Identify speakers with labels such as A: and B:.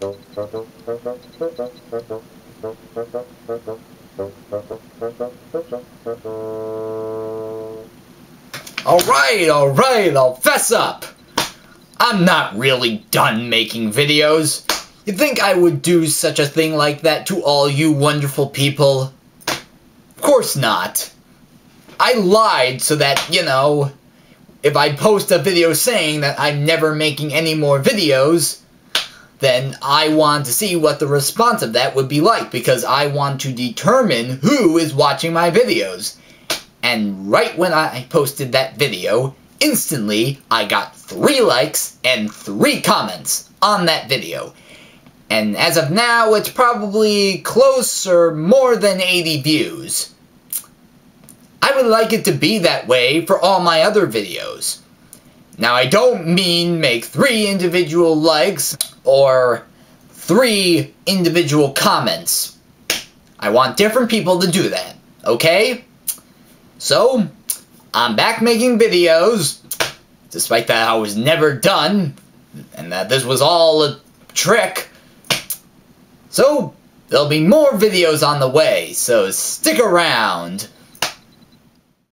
A: Alright, I'll fess up. I'm not really done making videos. You think I would do such a thing like that to all you wonderful people? Of course not. I lied so that, you know, if I post a video saying that I'm never making any more videos, then I want to see what the response of that would be like, because I want to determine who is watching my videos. And right when I posted that video, instantly I got 3 likes and 3 comments on that video. And as of now, it's probably close or more than 80 views. I would like it to be that way for all my other videos. Now, I don't mean make 3 individual likes or 3 individual comments. I want different people to do that, okay? So, I'm back making videos, despite that I was never done, and that this was all a trick. So, there'll be more videos on the way, so stick around.